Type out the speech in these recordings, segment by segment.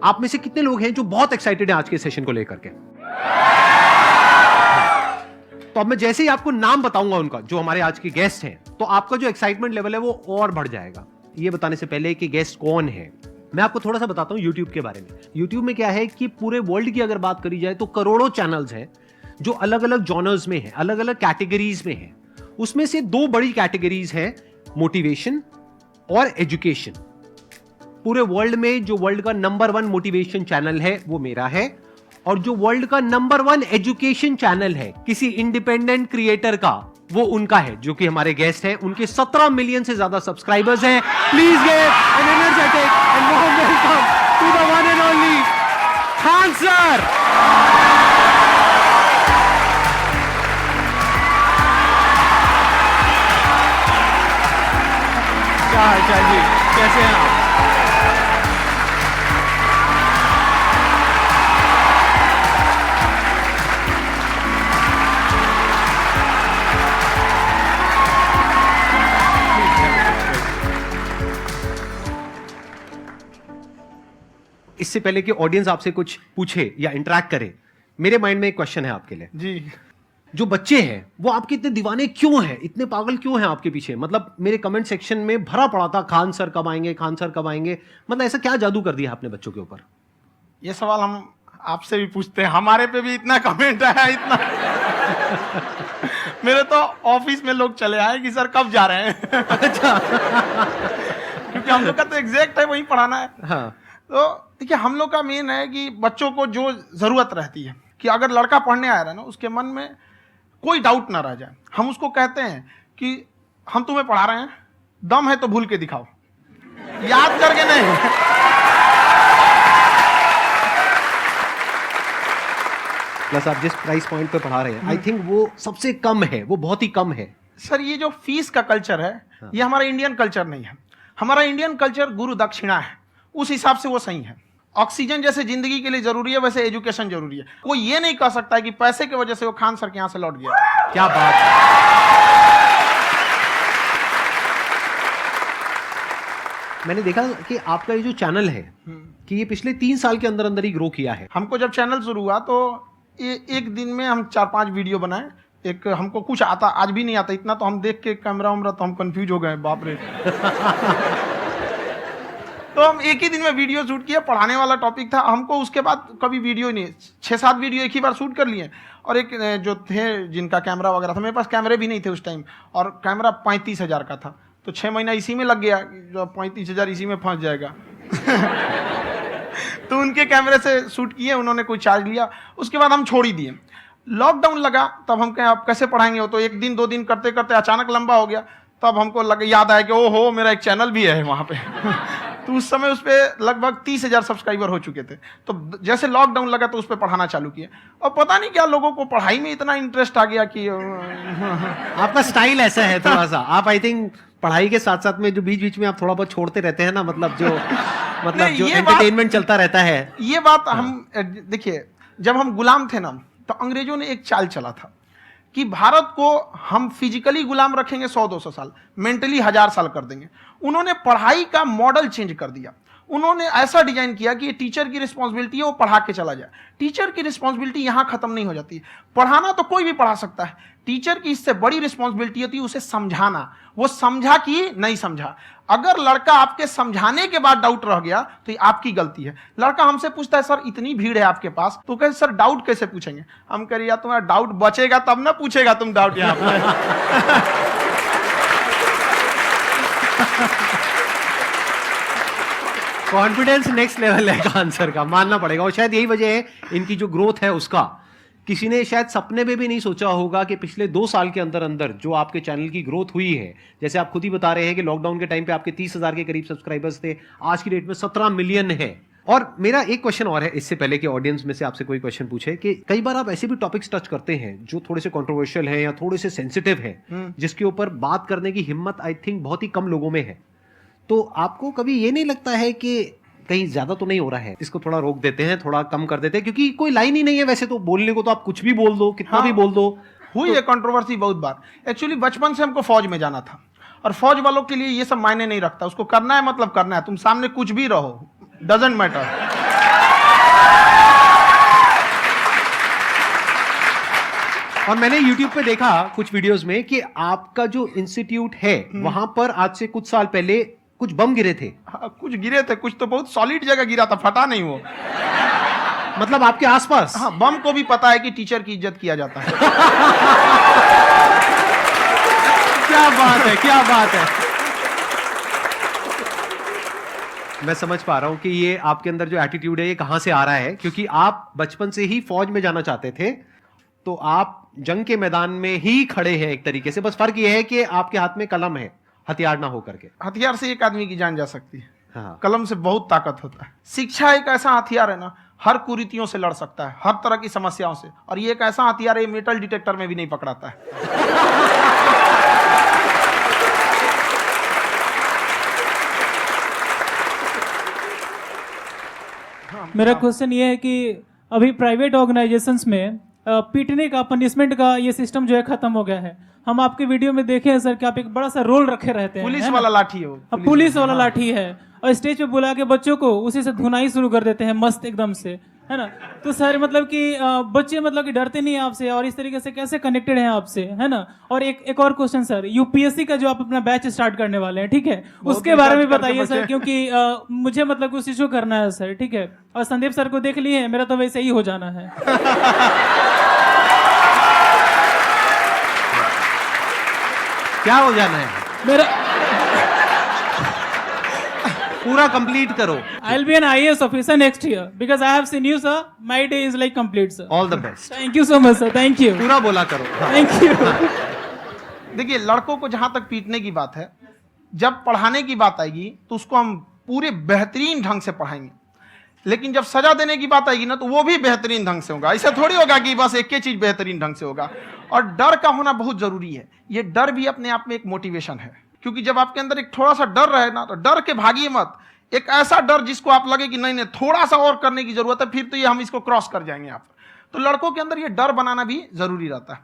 आप में से कितने लोग हैं जो बहुत एक्साइटेड हैं आज के सेशन को लेकर के? तो अब मैं जैसे ही आपको नाम बताऊंगा उनका, जो हमारे आज के गेस्ट हैं, तो आपका जो एक्साइटमेंट लेवल है वो और बढ़ जाएगा। ये बताने से पहले कि गेस्ट कौन है, मैं आपको थोड़ा सा बताता हूं YouTube के बारे में। YouTube में क्या है कि पूरे वर्ल्ड की अगर बात करी जाए तो करोड़ों चैनल्स हैं जो अलग अलग जॉनर्स में हैं, अलग अलग कैटेगरीज में हैं। उसमें से दो बड़ी कैटेगरीज हैं, मोटिवेशन और एजुकेशन। पूरे वर्ल्ड में जो वर्ल्ड का नंबर 1 मोटिवेशन चैनल है वो मेरा है, और जो वर्ल्ड का नंबर 1 एजुकेशन चैनल है किसी इंडिपेंडेंट क्रिएटर का, वो उनका है, जो कि हमारे गेस्ट हैं। उनके 17 मिलियन से ज्यादा सब्सक्राइबर्स हैं। Please give an energetic and warm welcome to the one and only Khan sir. क्या हाल चाल जी, कैसे हैं आप? इससे पहले कि ऑडियंस आपसे कुछ पूछे या इंटरेक्ट करे, मेरे माइंड में एक क्वेश्चन है आपके लिए जी। जो बच्चे हैं वो आपके इतने दीवाने क्यों हैं, इतने पागल क्यों हैं आपके पीछे? मतलब मेरे कमेंट सेक्शन में भरा पड़ा था, खान सर कब आएंगे, खान सर कब आएंगे। मतलब ऐसा क्या जादू कर दिया आपने बच्चों के ऊपर? ये सवाल हम आपसे भी पूछते हैं, हमारे पे भी इतना कमेंट आया, इतना मेरे तो ऑफिस में लोग चले आए कि सर कब जा रहे हैं। अच्छा। क्योंकि हम लोग का तो एग्जैक्ट है, वही पढ़ाना है। हाँ। तो देखिए, हम लोग का मेन है कि बच्चों को जो जरूरत रहती है कि अगर लड़का पढ़ने आ रहा है ना, उसके मन में कोई डाउट ना रह जाए। हम उसको कहते हैं कि हम तुम्हें पढ़ा रहे हैं, दम है तो भूल के दिखाओ, याद करके नहीं। प्लस आप जिस प्राइस पॉइंट पे पढ़ा रहे हैं, आई थिंक वो सबसे कम है, वो बहुत ही कम है। सर, ये जो फीस का कल्चर है, ये हमारा इंडियन कल्चर नहीं है। हमारा इंडियन कल्चर गुरु दक्षिणा है, उस हिसाब से वो सही है। ऑक्सीजन जैसे जिंदगी के लिए जरूरी है, वैसे एजुकेशन जरूरी है। कोई ये नहीं कह सकता है कि पैसे की वजह से वो खान सर के यहां से लौट गया। क्या बात है। मैंने देखा कि आपका ये जो चैनल है कि ये पिछले 3 साल के अंदर अंदर ही ग्रो किया है। हमको जब चैनल शुरू हुआ तो एक दिन में हम 4-5 वीडियो बनाए। एक हमको कुछ आता, आज भी नहीं आता इतना, तो हम देख के कैमरा उमरा तो हम कंफ्यूज हो गए, बाप रे। तो हम एक ही दिन में वीडियो शूट किया, पढ़ाने वाला टॉपिक था हमको। उसके बाद कभी वीडियो नहीं, 6-7 वीडियो एक ही बार शूट कर लिए। और एक जो थे जिनका कैमरा वगैरह था, मेरे पास कैमरे भी नहीं थे उस टाइम, और कैमरा 35,000 का था, तो 6 महीना इसी में लग गया। जो 35,000 इसी में फंस जाएगा। तो उनके कैमरे से शूट किए, उन्होंने कोई चार्ज लिया, उसके बाद हम छोड़ ही दिए। लॉकडाउन लगा, तब हम कहें आप कैसे पढ़ाएंगे, वो तो 1 दिन 2 दिन करते करते अचानक लंबा हो गया। तब हमको याद आया कि ओहो, मेरा एक चैनल भी है वहाँ पे। तो उस समय उस पर लगभग 30,000 सब्सक्राइबर हो चुके थे। तो जैसे लॉकडाउन लगा तो उस पर पढ़ाना चालू किया, और पता नहीं क्या लोगों को पढ़ाई में इतना इंटरेस्ट आ गया कि आपका स्टाइल ऐसा है थोड़ा सा, आप आई थिंक पढ़ाई के साथ साथ में जो बीच बीच में आप थोड़ा बहुत छोड़ते रहते हैं ना, मतलब जो एंटरटेनमेंट चलता रहता है। ये बात हम देखिए, जब हम गुलाम थे ना, तो अंग्रेजों ने एक चाल चला था कि भारत को हम फिजिकली गुलाम रखेंगे 100-200 साल, मेंटली 1000 साल कर देंगे। उन्होंने पढ़ाई का मॉडल चेंज कर दिया। उन्होंने ऐसा डिजाइन किया कि ये टीचर की रिस्पॉन्सिबिलिटी है, वो पढ़ा के चला जाए। टीचर की रिस्पॉन्सिबिलिटी यहां खत्म नहीं हो जाती। पढ़ाना तो कोई भी पढ़ा सकता है, टीचर की इससे बड़ी रिस्पॉन्सिबिलिटी होती है उसे समझाना। वो समझा कि नहीं समझा। अगर लड़का आपके समझाने के बाद डाउट रह गया तो ये आपकी गलती है। लड़का हमसे पूछता है, सर इतनी भीड़ है आपके पास, तो कहे सर डाउट कैसे पूछेंगे? हम कह रहे यार, तुम्हारा डाउट बचेगा तब ना पूछेगा तुम डाउट यहाँ पे। कॉन्फिडेंस नेक्स्ट लेवल है खान सर का, मानना पड़ेगा। और शायद यही वजह है इनकी जो ग्रोथ है उसका। किसी ने शायद सपने में भी नहीं सोचा होगा कि पिछले 2 साल के अंदर अंदर जो आपके चैनल की ग्रोथ हुई है, जैसे आप खुद ही बता रहे हैं कि लॉकडाउन के टाइम पे आपके 30,000 के करीब सब्सक्राइबर्स थे, आज की डेट में 17 मिलियन है। और मेरा एक क्वेश्चन और है, इससे पहले कि ऑडियंस में से आपसे कोई क्वेश्चन पूछे, कि कई बार आप ऐसे भी टॉपिक्स टच करते हैं जो थोड़े से कंट्रोवर्शियल हैं या थोड़े से सेंसिटिव हैं, जिसके ऊपर बात करने की हिम्मत आई थिंक बहुत ही कम लोगों में है। तो आपको कभी ये नहीं लगता है कि कहीं ज्यादा तो नहीं हो रहा है, इसको थोड़ा रोक देते हैं, थोड़ा कम कर देते हैं? क्योंकि कोई लाइन ही नहीं है वैसे तो बोलने को, तो आप कुछ भी बोल दो, कितना भी बोल दो। हुई है कंट्रोवर्सी बहुत बार। एक्चुअली बचपन से हमको फौज में जाना था, और फौज वालों के लिए ये सब मायने नहीं रखता। उसको करना है मतलब करना है, तुम सामने कुछ भी रहो, डजंट मैटर। और मैंने YouTube पे देखा कुछ वीडियोस में कि आपका जो इंस्टीट्यूट है वहां पर आज से कुछ साल पहले कुछ बम गिरे थे। हाँ, कुछ गिरे थे, कुछ तो बहुत सॉलिड जगह गिरा था, फटा नहीं वो। मतलब आपके आसपास? हाँ, बम को भी पता है कि टीचर की इज्जत किया जाता है। क्या बात है, क्या बात है। मैं समझ पा रहा हूं कि ये आपके अंदर जो एटीट्यूड है ये कहां से आ रहा है, क्योंकि आप बचपन से ही फौज में जाना चाहते थे, तो आप जंग के मैदान में ही खड़े हैं एक तरीके से। बस फर्क ये है कि आपके हाथ में कलम है, हथियार ना हो करके। हथियार से एक आदमी की जान जा सकती है, हाँ। कलम से बहुत ताकत होता है। शिक्षा एक ऐसा हथियार है ना, हर कुरीतियों से लड़ सकता है, हर तरह की समस्याओं से। और ये एक ऐसा हथियार है, मेटल डिटेक्टर में भी नहीं पकड़ाता है। मेरा क्वेश्चन ये है कि अभी प्राइवेट ऑर्गेनाइजेशंस में पीटने का, पनिशमेंट का ये सिस्टम जो है खत्म हो गया है। हम आपके वीडियो में देखे हैं सर कि आप एक बड़ा सा रोल रखे रहते हैं, पुलिस है वाला ना? लाठी है वो, पुलिस वाला लाठी है, और स्टेज पे बुला के बच्चों को उसी से धुनाई शुरू कर देते हैं मस्त एकदम से, है ना? तो सर मतलब कि बच्चे मतलब कि डरते नहीं हैं आपसे, और इस तरीके से कैसे कनेक्टेड हैं आपसे, है ना? और एक और क्वेश्चन सर, यूपीएससी का जो आप अपना बैच स्टार्ट करने वाले हैं, ठीक है, उसके बारे में बताइए सर, क्योंकि मुझे मतलब कुछ इशू करना है सर, ठीक है? और संदीप सर को देख लिए, मेरा तो वैसे ही हो जाना है। क्या हो जाना है? मेरा पूरा कंप्लीट करो। I'll be an IAS officer next year because I have seen you, sir. My day is like complete, sir. All the best. Thank you so much, sir. Thank you. पूरा बोला करो। हाँ। Thank you. देखिए, लड़कों को जहां तक पीटने की बात है, जब पढ़ाने की बात आएगी तो उसको हम पूरे बेहतरीन ढंग से पढ़ाएंगे। लेकिन जब सजा देने की बात आएगी ना, तो वो भी बेहतरीन ढंग से होगा। ऐसा थोड़ी होगा कि बस एक ही चीज बेहतरीन ढंग से होगा। और डर का होना बहुत जरूरी है। ये डर भी अपने आप में एक मोटिवेशन है, क्योंकि जब आपके अंदर एक थोड़ा सा डर रहे ना, तो डर के भागिए मत। एक ऐसा डर जिसको आप लगे कि नहीं नहीं थोड़ा सा और करने की जरूरत है, फिर तो ये हम इसको क्रॉस कर जाएंगे आप। तो लड़कों के अंदर ये डर बनाना भी जरूरी रहता है।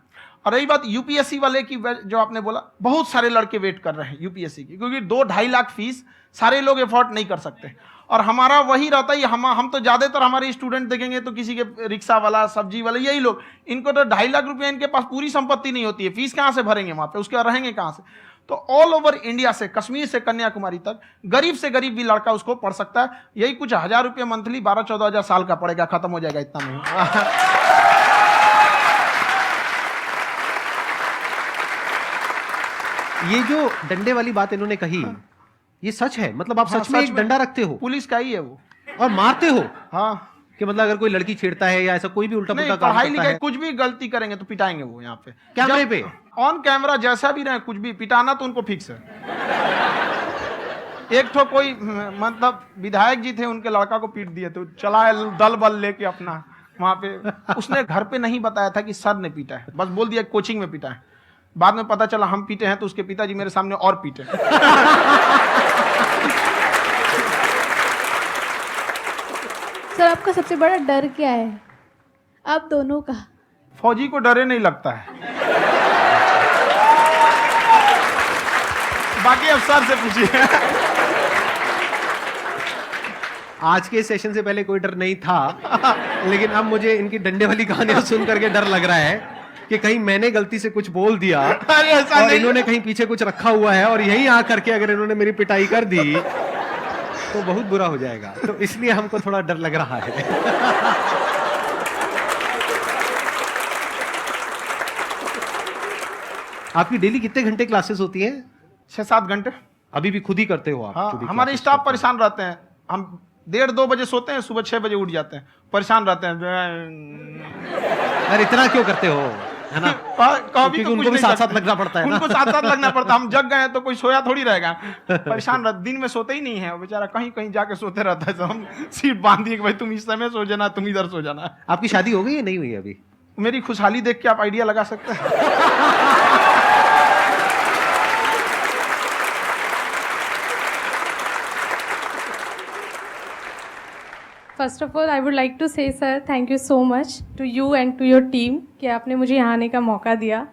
और रही बात यूपीएससी वाले की, जो आपने बोला, बहुत सारे लड़के वेट कर रहे हैं यूपीएससी की, क्योंकि 2-2.5 लाख फीस सारे लोग एफोर्ड नहीं कर सकते। और हमारा वही रहता है, हम तो ज्यादातर हमारे स्टूडेंट देखेंगे तो किसी के रिक्शा वाला, सब्जी वाला, यही लोग, इनको तो 2.5 लाख रुपया, इनके पास पूरी संपत्ति नहीं होती है, फीस कहाँ से भरेंगे वहां पे, उसके बाद रहेंगे कहाँ से? तो ऑल ओवर इंडिया से, कश्मीर से कन्याकुमारी तक, गरीब से गरीब भी लड़का उसको पढ़ सकता है। यही कुछ 1000 रुपये मंथली, 12-14 हजार साल का पड़ेगा, खत्म हो जाएगा इतना में। ये जो डंडे वाली बात इन्होंने कही, ये सच है? मतलब आप हाँ, सच में सच एक में। डंडा रखते हो पुलिस का ही है वो। और मारते हो? हाँ, कि मतलब अगर कोई लड़की छेड़ता है या ऐसा कोई भी उल्टा नहीं, पुल्टा काम पढ़ाई करता लिखाई है, कुछ भी गलती करेंगे तो पिटाएंगे वो यहाँ पे, कैमरे पे, ऑन कैमरा, जैसा भी रहे, कुछ भी पिटाना तो उनको फिक्स है। एक तो कोई मतलब विधायक जी थे, उनके लड़का को पीट दिए, तो चला है दल बल लेके अपना वहां पे। उसने घर पे नहीं बताया था कि सर ने पीटा है, बस बोल दिया कोचिंग में पीटा है। बाद में पता चला हम पीटे हैं, तो उसके पिताजी मेरे सामने और पीटे। सर आपका सबसे बड़ा डर क्या है, आप दोनों का? फौजी को डरे नहीं लगता है, बाकी अब सर से पूछिए। आज के सेशन से पहले कोई डर नहीं था, लेकिन अब मुझे इनकी डंडे वाली कहानियां सुन करके डर लग रहा है कि कहीं मैंने गलती से कुछ बोल दिया अरे ऐसा और नहीं। इन्होंने कहीं पीछे कुछ रखा हुआ है, और यहीं आ करके अगर इन्होंने मेरी पिटाई कर दी तो बहुत बुरा हो जाएगा। तो इसलिए हमको थोड़ा डर लग रहा है। आपकी डेली कितने घंटे क्लासेस होती हैं? 6-7 घंटे। अभी भी खुद ही करते हो आप? हाँ, जो भी हमारे classes स्टाफ करते परेशान रहते हैं। हम 1:30-2 बजे सोते हैं, सुबह 6 बजे उठ जाते हैं, परेशान रहते हैं। हो? यार इतना क्यों करते हो, है ना? कभी क्योंकि तो उनको कुछ भी नहीं साथ-साथ करते। लगना पड़ता है ना। उनको साथ-साथ लगना पड़ता है। हम जग गए हैं तो कोई सोया थोड़ी रहेगा, परेशान रह, दिन में सोते ही नहीं है, वो बेचारा कहीं कहीं जाके सोते रहता है। तो हम सीट बांध दिए कि भाई तुम इस समय सो जाना, तुम इधर सो जाना। आपकी शादी हो गई या नहीं हुई अभी? मेरी खुशहाली देख के आप आइडिया लगा सकते हैं। First of all I would like to say sir thank you so much to you and to your team कि आपने मुझे यहाँ आने का मौका दिया।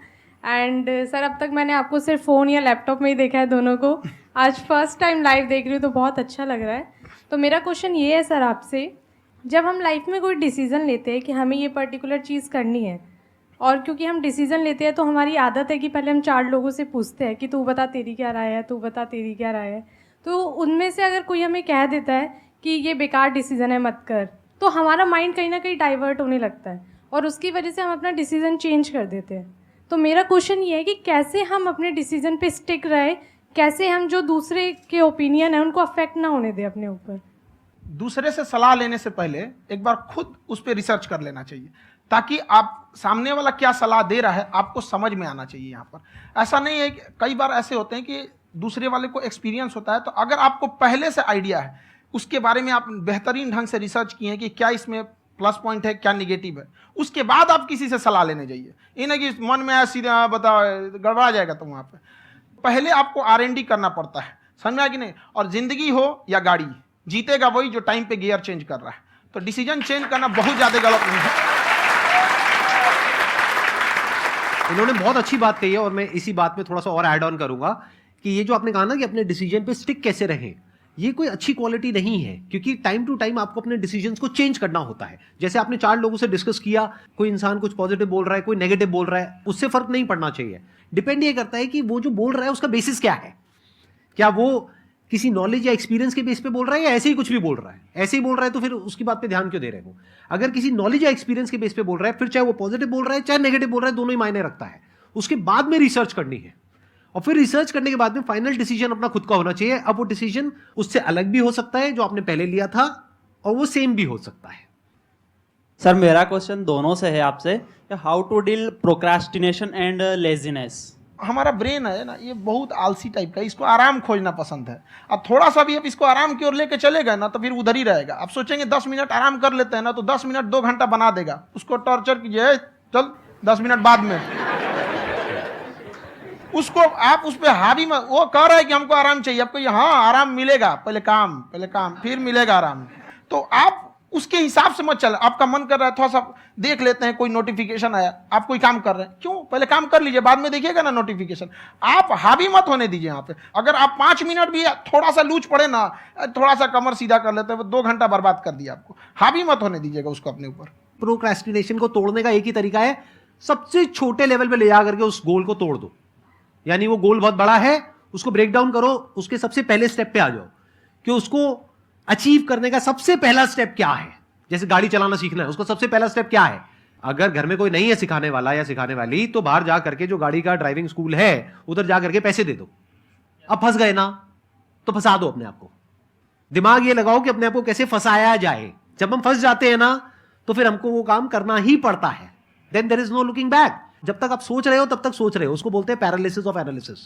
एंड सर अब तक मैंने आपको सिर्फ फ़ोन या लैपटॉप में ही देखा है दोनों को, आज फर्स्ट टाइम लाइव देख रही हूँ तो बहुत अच्छा लग रहा है। तो मेरा क्वेश्चन ये है सर आपसे, जब हम लाइफ में कोई डिसीज़न लेते हैं कि हमें ये पर्टिकुलर चीज़ करनी है, और क्योंकि हम डिसीज़न लेते हैं तो हमारी आदत है कि पहले हम 4 लोगों से पूछते हैं कि तू बता तेरी क्या राय है, तू बता तेरी क्या राय है। तो उनमें से अगर कोई हमें कह देता है कि ये बेकार डिसीज़न है मत कर, तो हमारा माइंड कहीं ना कहीं डाइवर्ट होने लगता है और उसकी वजह से हम अपना डिसीज़न चेंज कर देते हैं। तो मेरा क्वेश्चन ये है कि कैसे हम अपने डिसीज़न पे स्टिक रहे, कैसे हम जो दूसरे के ओपिनियन है उनको अफेक्ट ना होने दें अपने ऊपर। दूसरे से सलाह लेने से पहले एक बार खुद उस पर रिसर्च कर लेना चाहिए, ताकि आप सामने वाला क्या सलाह दे रहा है आपको समझ में आना चाहिए। यहाँ पर ऐसा नहीं है कि कई बार ऐसे होते हैं कि दूसरे वाले को एक्सपीरियंस होता है, तो अगर आपको पहले से आइडिया है, उसके बारे में आप बेहतरीन ढंग से रिसर्च किए हैं कि क्या इसमें प्लस पॉइंट है क्या निगेटिव है, उसके बाद आप किसी से सलाह लेने जाइए। ये नहीं कि मन में आया सीधा बता गड़बड़ा जाएगा। तो वहाँ पे पहले आपको R&D करना पड़ता है, समझ में आया कि नहीं। और जिंदगी हो या गाड़ी, जीतेगा वही जो टाइम पे गियर चेंज कर रहा है। तो डिसीजन चेंज करना बहुत ज़्यादा गलत नहीं है। इन्होंने बहुत अच्छी बात कही है और मैं इसी बात में थोड़ा सा और ऐड ऑन करूंगा कि ये जो आपने कहा ना कि अपने डिसीजन पे स्टिक कैसे रहें, ये कोई अच्छी क्वालिटी नहीं है, क्योंकि टाइम टू टाइम आपको अपने डिसीजंस को चेंज करना होता है। जैसे आपने 4 लोगों से डिस्कस किया, कोई इंसान कुछ पॉजिटिव बोल रहा है, कोई नेगेटिव बोल रहा है, उससे फर्क नहीं पड़ना चाहिए। डिपेंड ये करता है कि वो जो बोल रहा है उसका बेसिस क्या है। क्या वो किसी नॉलेज या एक्सपीरियंस के बेस पे बोल रहा है या ऐसे ही कुछ भी बोल रहा है? ऐसे ही बोल रहा है तो फिर उसकी बात पे ध्यान क्यों दे रहे हो? अगर किसी नॉलेज या एक्सपीरियंस के बेस पे बोल रहा है, फिर चाहे वो पॉजिटिव बोल रहा है चाहे नेगेटिव बोल रहा है, दोनों ही मायने रखता है। उसके बाद में रिसर्च करनी है और फिर रिसर्च करने के बाद में फाइनल डिसीजन अपना खुद का होना चाहिए। अब वो डिसीजन उससे अलग भी हो सकता है जो आपने पहले लिया था, और वो सेम भी हो सकता है। सर मेरा क्वेश्चन दोनों से है आपसे, how to deal procrastination and laziness. हमारा ब्रेन है ना, ये बहुत आलसी टाइप का है, इसको आराम खोजना पसंद है। अब थोड़ा सा भी अब इसको आराम की ओर लेके चले गए ना तो फिर उधर ही रहेगा। आप सोचेंगे 10 मिनट आराम कर लेते हैं ना, तो 10 मिनट 2 घंटा बना देगा। उसको टॉर्चर कीजिए, चल 10 मिनट बाद में। उसको आप उस पर हावी मत, वो कह रहा है कि हमको आराम चाहिए, आपको यहाँ आराम मिलेगा, पहले काम फिर मिलेगा आराम। तो आप उसके हिसाब से मत चल। आपका मन कर रहा है थोड़ा सा देख लेते हैं, कोई नोटिफिकेशन आया, आप कोई काम कर रहे हैं, क्यों पहले काम कर लीजिए, बाद में देखिएगा ना नोटिफिकेशन। आप हावी मत होने दीजिए यहाँ पे। अगर आप 5 मिनट भी थोड़ा सा लूज पड़े ना, थोड़ा सा कमर सीधा कर लेते हैं, 2 घंटा बर्बाद कर दिया आपको। हावी मत होने दीजिएगा उसको अपने ऊपर। प्रोक्रेस्टिनेशन को तोड़ने का एक ही तरीका है, सबसे छोटे लेवल पे ले जा करके उस गोल को तोड़ दो। यानी वो गोल बहुत बड़ा है, उसको ब्रेक डाउन करो, उसके सबसे पहले स्टेप पे आ जाओ कि उसको अचीव करने का सबसे पहला स्टेप क्या है। जैसे गाड़ी चलाना सीखना है, उसको सबसे पहला स्टेप क्या है। अगर घर में कोई नहीं है सिखाने वाला या सिखाने वाली, तो बाहर जा करके जो गाड़ी का ड्राइविंग स्कूल है उधर जा करके पैसे दे दो। अब फंस गए ना तो फंसा दो अपने आप को। दिमाग ये लगाओ कि अपने आप को कैसे फंसाया जाए। जब हम फंस जाते हैं ना तो फिर हमको वो काम करना ही पड़ता है। Then there is no looking back. जब तक आप सोच रहे हो तब तक सोच रहे हो, उसको बोलते हैं पैरालिसिस ऑफ एनालिसिस,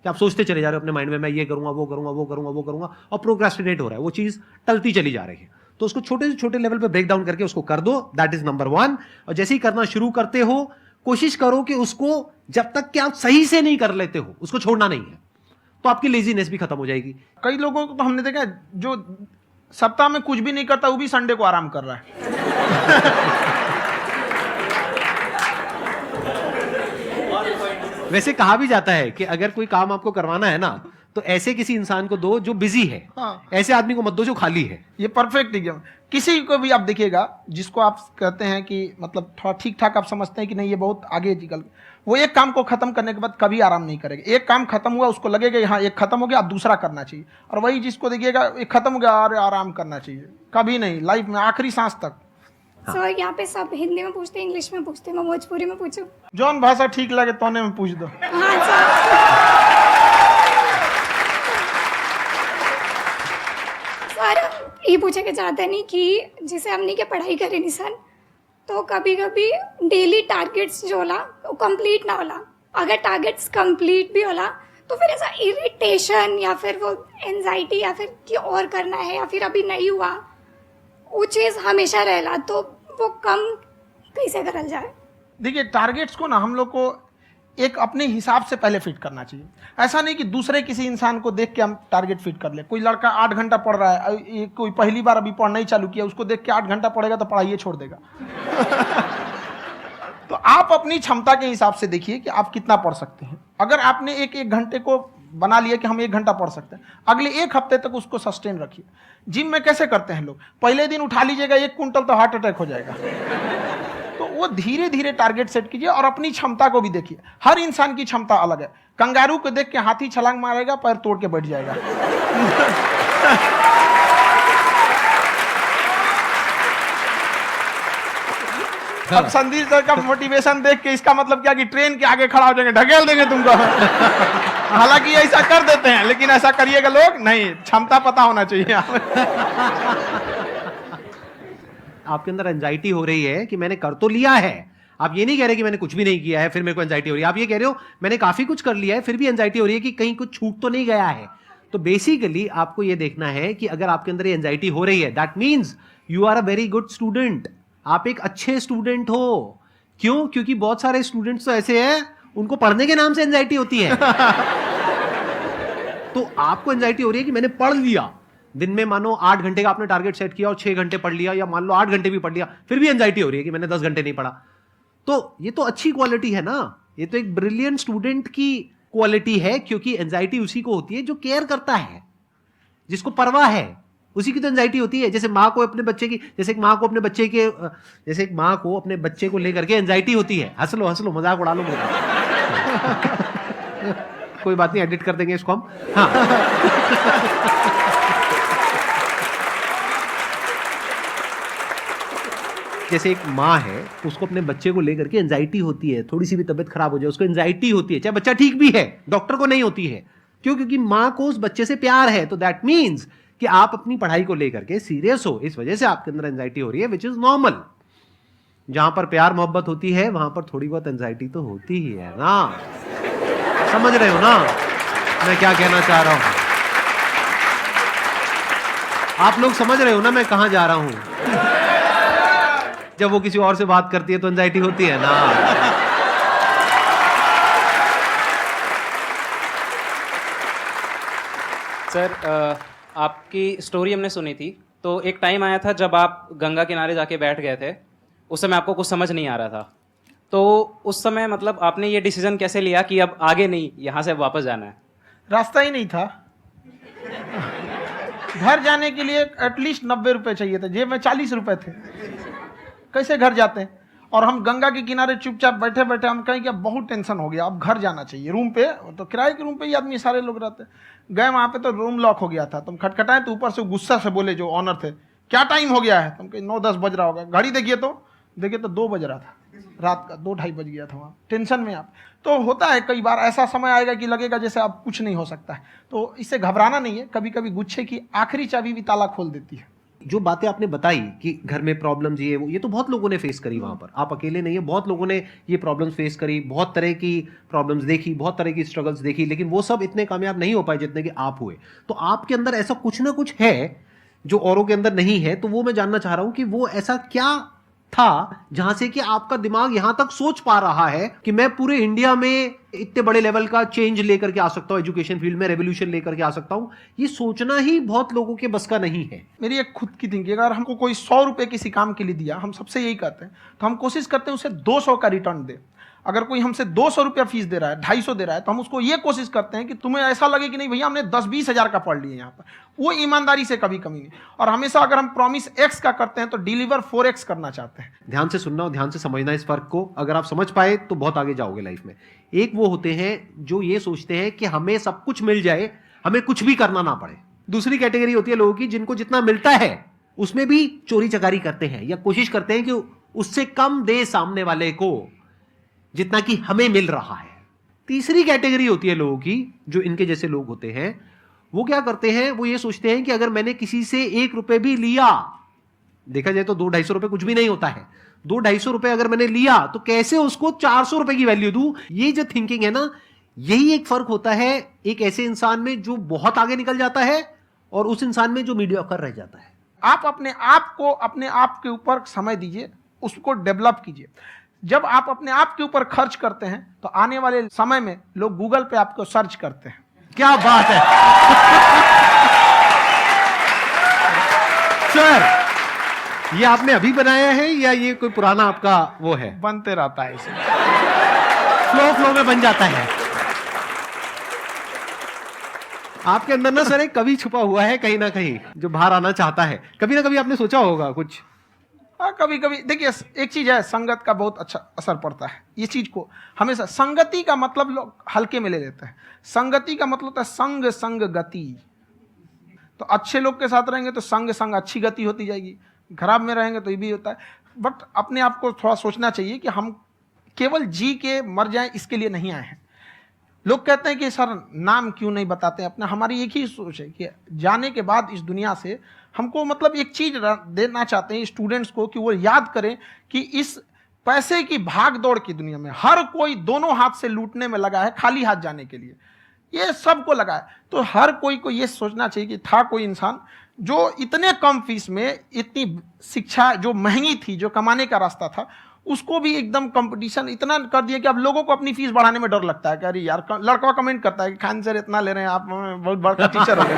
कि आप सोचते चले जा रहे हो अपने माइंड में, मैं ये करूंगा वो करूंगा वो करूंगा वो करूंगा, और प्रोक्रेस्टिनेट हो रहा है, वो चीज टलती चली जा रही है। तो उसको छोटे से छोटे लेवल पे ब्रेक डाउन करके उसको कर दो, दैट इज नंबर 1। और जैसे ही करना शुरू करते हो, कोशिश करो कि उसको जब तक कि आप सही से नहीं कर लेते हो उसको छोड़ना नहीं है, तो आपकी लेजीनेस भी खत्म हो जाएगी। कई लोगों को तो हमने देखा जो सप्ताह में कुछ भी नहीं करता, वो भी संडे को आराम कर रहा है। वैसे कहा भी जाता है कि अगर कोई काम आपको करवाना है ना, तो ऐसे किसी इंसान को दो जो बिजी है। हाँ। ऐसे आदमी को मत दो जो खाली है। ये परफेक्ट एग्जाम। किसी को भी आप देखिएगा जिसको आप कहते हैं कि मतलब थोड़ा ठीक ठाक आप समझते हैं कि नहीं ये बहुत आगे निकल, वो एक काम को खत्म करने के बाद कभी आराम नहीं करेगा। एक काम खत्म हुआ उसको लगेगा हाँ एक खत्म हो गया, अब दूसरा करना चाहिए। और वही जिसको देखिएगा एक खत्म हो गया, अरे आराम करना चाहिए, कभी नहीं, लाइफ में आखिरी सांस तक। सर यहाँ पे सब हिंदी में पूछते हैं, इंग्लिश में पूछते हैं, मैं भोजपुरी में पूछूं? जौन भाषा ठीक लगे तोने में पूछ दो। हाँ सर। सर ये पूछे के चाहते नहीं कि जैसे हमने के पढ़ाई करी नहीं सर, तो कभी कभी डेली टारगेट्स जो होला वो कंप्लीट ना होला। अगर टारगेट्स कंप्लीट भी होला तो फिर ऐसा इरिटेशन या फिर वो एंजाइटी या फिर कि और करना है या फिर अभी नहीं हुआ, वो चीज़ हमेशा रहेला। तो वो कम कैसे करल जाए? देखिए टारगेट्स को ना हम लोग को एक अपने हिसाब से पहले फिट करना चाहिए। ऐसा नहीं कि दूसरे किसी इंसान को देख के हम टारगेट फिट कर ले। कोई लड़का 8 घंटा पढ़ रहा है, कोई पहली बार अभी पढ़ना ही चालू किया, उसको देख के 8 घंटा पढ़ेगा तो पढ़ाई छोड़ देगा। तो आप अपनी क्षमता के हिसाब से देखिए कि आप कितना पढ़ सकते हैं। अगर आपने एक घंटे को बना लिया कि हम 1 घंटा पढ़ सकते हैं, अगले 1 हफ्ते तक उसको सस्टेन रखिए। जिम में कैसे करते हैं लोग, पहले दिन उठा लीजिएगा 1 क्विंटल तो हार्ट अटैक हो जाएगा। तो वो धीरे धीरे टारगेट सेट कीजिए और अपनी क्षमता को भी देखिए। हर इंसान की क्षमता अलग है। कंगारू को देख के हाथी छलांग मारेगा, पैर तोड़ के बैठ जाएगा। अब संदीप सर का मोटिवेशन देख के इसका मतलब क्या कि ट्रेन के आगे खड़ा हो जाएंगे, ढकेल देंगे तुमको। हालांकि ऐसा कर देते हैं, लेकिन ऐसा करिएगा लोग नहीं, क्षमता पता होना चाहिए। आपके अंदर एंजाइटी हो रही है कि मैंने कर तो लिया है, आप ये नहीं कह रहे कि मैंने कुछ भी नहीं किया है फिर मेरे को एंजाइटी हो रही है, आप ये कह रहे हो मैंने काफी कुछ कर लिया है फिर भी एंजाइटी हो रही है कि कहीं कुछ छूट तो नहीं गया है। तो बेसिकली आपको ये देखना है कि अगर आपके अंदर ये एंजाइटी हो रही है, that means you are a very good student, आप एक अच्छे स्टूडेंट हो। क्यों? क्योंकि बहुत सारे स्टूडेंट्स तो ऐसे हैं उनको पढ़ने के नाम से एंजाइटी होती है। तो आपको एंजाइटी हो रही है कि मैंने पढ़ लिया, दिन में मानो 8 घंटे का आपने टारगेट सेट किया और 6 घंटे पढ़ लिया, या मान लो 8 घंटे भी पढ़ लिया, फिर भी एंजाइटी हो रही है कि मैंने 10 घंटे नहीं पढ़ा। तो ये तो अच्छी क्वालिटी है ना, ये तो एक ब्रिलियंट स्टूडेंट की क्वालिटी है, क्योंकि एंजाइटी उसी को होती है जो केयर करता है, जिसको परवाह है, उसी की तो एंजाइटी होती है। जैसे माँ को अपने बच्चे की, जैसे एक माँ को अपने बच्चे के, जैसे एक माँ को अपने बच्चे को लेकर के एंजाइटी होती है। हंस लो मजाक उड़ा लो मेरा। कोई बात नहीं, एडिट कर देंगे इसको हम। हाँ। जैसे एक माँ है, उसको अपने बच्चे को लेकर के एंजाइटी होती है, थोड़ी सी भी तबीयत खराब हो जाए उसको एंजाइटी होती है, चाहे बच्चा ठीक भी है, डॉक्टर को नहीं होती है। क्यों? क्योंकि माँ को उस बच्चे से प्यार है। तो दैट मीन्स कि आप अपनी पढ़ाई को लेकर के सीरियस हो, इस वजह से आपके अंदर एंजाइटी हो रही है, विच इज नॉर्मल। जहां पर प्यार मोहब्बत होती है वहां पर थोड़ी बहुत एंजाइटी तो होती ही है ना। समझ रहे हो ना मैं क्या कहना चाह रहा हूं? आप लोग समझ रहे हो ना मैं कहां जा रहा हूं? जब वो किसी और से बात करती है तो एंजाइटी होती है ना। सर, आपकी स्टोरी हमने सुनी थी, तो एक टाइम आया था जब आप गंगा किनारे जाके बैठ गए थे, उस समय आपको कुछ समझ नहीं आ रहा था। तो उस समय मतलब आपने ये डिसीजन कैसे लिया कि अब आगे नहीं, यहाँ से वापस जाना है? रास्ता ही नहीं था। घर जाने के लिए एटलीस्ट 90 रुपए चाहिए थे, जेब में 40 रुपए थे। कैसे घर जाते हैं? और हम गंगा के किनारे चुपचाप बैठे बैठे हम कहें कि अब बहुत टेंशन हो गया, अब घर जाना चाहिए। रूम पे, तो किराए के रूम पे ही आदमी सारे लोग रहते। गए वहाँ पे तो रूम लॉक हो गया था। तुम खटखटाए तो ऊपर से गुस्सा से बोले जो ऑनर थे, क्या टाइम हो गया है? तुम कहीं 9-10 बज रहा होगा। घड़ी देखिए तो 2 बज रहा था रात का, 2-2:30 बज गया था वहाँ। टेंशन में आप तो होता है, कई बार ऐसा समय आएगा कि लगेगा जैसे अब कुछ नहीं हो सकता है। तो इससे घबराना नहीं है। कभी कभी गुच्छे की आखिरी चाबी भी ताला खोल देती है। जो बातें आपने बताई कि घर में प्रॉब्लम्स ये वो, ये तो बहुत लोगों ने फेस करी वहां पर, आप अकेले नहीं है, बहुत लोगों ने ये प्रॉब्लम्स फेस करी, बहुत तरह की प्रॉब्लम्स देखी, बहुत तरह की स्ट्रगल्स देखी, लेकिन वो सब इतने कामयाब नहीं हो पाए जितने कि आप हुए। तो आपके अंदर ऐसा कुछ ना कुछ है जो औरों के अंदर नहीं है। तो वो मैं जानना चाह रहा हूं कि वो ऐसा क्या था जहां से कि आपका दिमाग यहां तक सोच पा रहा है कि मैं पूरे इंडिया में इतने बड़े लेवल का चेंज लेकर के आ सकता हूं, एजुकेशन फील्ड में रेवोल्यूशन लेकर के आ सकता हूं। ये सोचना ही बहुत लोगों के बस का नहीं है। मेरी एक खुद की थिंकिंग, अगर हमको कोई 100 रुपए किसी काम के लिए दिया, हम सबसे यही कहते हैं, तो हम कोशिश करते हैं उसे 200 का रिटर्न दे। अगर कोई हमसे 200 रुपया फीस दे रहा है, 250 दे रहा है, तो हम उसको ये कोशिश करते हैं कि तुम्हें ऐसा लगे कि नहीं भैया हमने 10-20 हज़ार का पढ़ लिया यहाँ पर। वो ईमानदारी से कभी कमी नहीं। और हमेशा अगर हम प्रॉमिस एक्स का करते हैं तो डिलीवर 4x करना चाहते हैं। ध्यान से सुनना और ध्यान से समझना इस फर्क को। अगर आप समझ पाए तो बहुत आगे जाओगे लाइफ में। एक वो होते हैं जो ये सोचते हैं कि हमें सब कुछ मिल जाए, हमें कुछ भी करना ना पड़े। दूसरी कैटेगरी होती है लोगों की जिनको जितना मिलता है उसमें भी चोरी चकारी करते हैं या कोशिश करते हैं कि उससे कम दे सामने वाले को जितना कि हमें मिल रहा है। तीसरी कैटेगरी होती है लोगों की जो इनके जैसे लोग होते हैं। वो क्या करते हैं? वो ये सोचते हैं कि अगर मैंने किसी से 1 रुपए भी लिया, देखा जाए तो 200-250 रुपए कुछ भी नहीं होता है, 200-250 रुपए अगर मैंने लिया तो कैसे उसको 400 रुपए की वैल्यू दूं। ये जो थिंकिंग है ना, यही एक फर्क होता है एक ऐसे इंसान में जो बहुत आगे निकल जाता है और उस इंसान में जो मीडियोकर रह जाता है। आप अपने आप को अपने आप के ऊपर समय दीजिए, उसको डेवलप कीजिए। जब आप अपने आप के ऊपर खर्च करते हैं तो आने वाले समय में लोग गूगल पे आपको सर्च करते हैं। क्या बात है सर, ये आपने अभी बनाया है या ये कोई पुराना आपका वो है? बनते रहता है इसे, फ्लो में बन जाता है। आपके अंदर ना सर एक कवि छुपा हुआ है कहीं ना कहीं जो बाहर आना चाहता है। कभी ना कभी आपने सोचा होगा कुछ। हाँ, कभी कभी देखिए, एक चीज है, संगत का बहुत अच्छा असर पड़ता है। ये चीज को हमेशा, संगति का मतलब लोग हल्के में ले लेते हैं। संगति का मतलब होता है संग संग गति। तो अच्छे लोग के साथ रहेंगे तो संग संग अच्छी गति होती जाएगी, खराब में रहेंगे तो ये भी होता है। बट अपने आप को थोड़ा सोचना चाहिए कि हम केवल जी के मर जाएं इसके लिए नहीं आए हैं। लोग कहते हैं कि सर नाम क्यों नहीं बताते अपना। हमारी एक ही सोच है कि जाने के बाद इस दुनिया से हमको मतलब एक चीज देना चाहते हैं स्टूडेंट्स को, कि वो याद करें कि इस पैसे की भाग दौड़ की दुनिया में हर कोई दोनों हाथ से लूटने में लगा है, खाली हाथ जाने के लिए ये सबको लगा है। तो हर कोई को ये सोचना चाहिए कि था कोई इंसान जो इतने कम फीस में इतनी शिक्षा जो महंगी थी, जो कमाने का रास्ता था, उसको भी एकदम कंपटीशन इतना कर दिया कि अब लोगों को अपनी फीस बढ़ाने में डर लगता है कि अरे यार, लड़का कमेंट करता है कि खान सर इतना ले रहे हैं, आप बहुत बड़ा टीचर हो गए।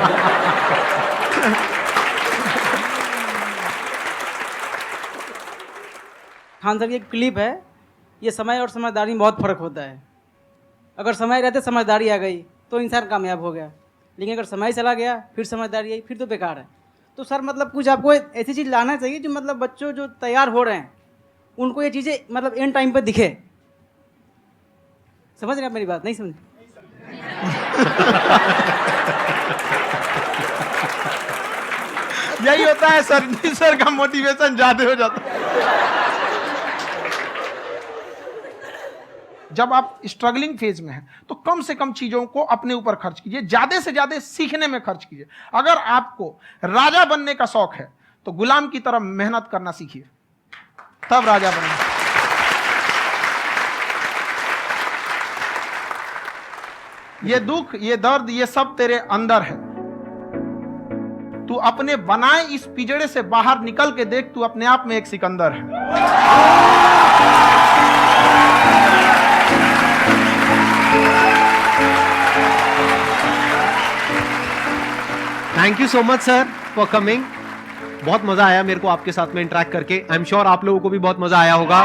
खान सर की एक क्लिप है, ये समय और समझदारी में बहुत फर्क होता है। अगर समय रहते समझदारी आ गई तो इंसान कामयाब हो गया, लेकिन अगर समय चला गया फिर समझदारी आई फिर तो बेकार है। तो सर मतलब कुछ आपको ऐसी चीज़ लाना चाहिए जो मतलब बच्चों जो तैयार हो रहे हैं उनको ये चीज़ें मतलब एंड टाइम पे दिखे। समझ रहे हैं आप मेरी बात? नहीं समझ? यही होता है सर, सर का मोटिवेशन ज्यादा हो जाता है। जब आप स्ट्रगलिंग फेज में हैं तो कम से कम चीजों को अपने ऊपर खर्च कीजिए, ज्यादा से ज्यादा सीखने में खर्च कीजिए। अगर आपको राजा बनने का शौक है तो गुलाम की तरह मेहनत करना सीखिए, तब राजा बनेंगे। ये दुख, ये दर्द, ये सब तेरे अंदर है। तू अपने बनाए इस पिंजड़े से बाहर निकल के देख, तू अपने आप में एक सिकंदर है। Thank you so much sir for coming. बहुत मजा आया मेरे को आपके साथ में इंटरेक्ट करके। आई एम श्योर आप लोगों को भी बहुत मजा आया होगा।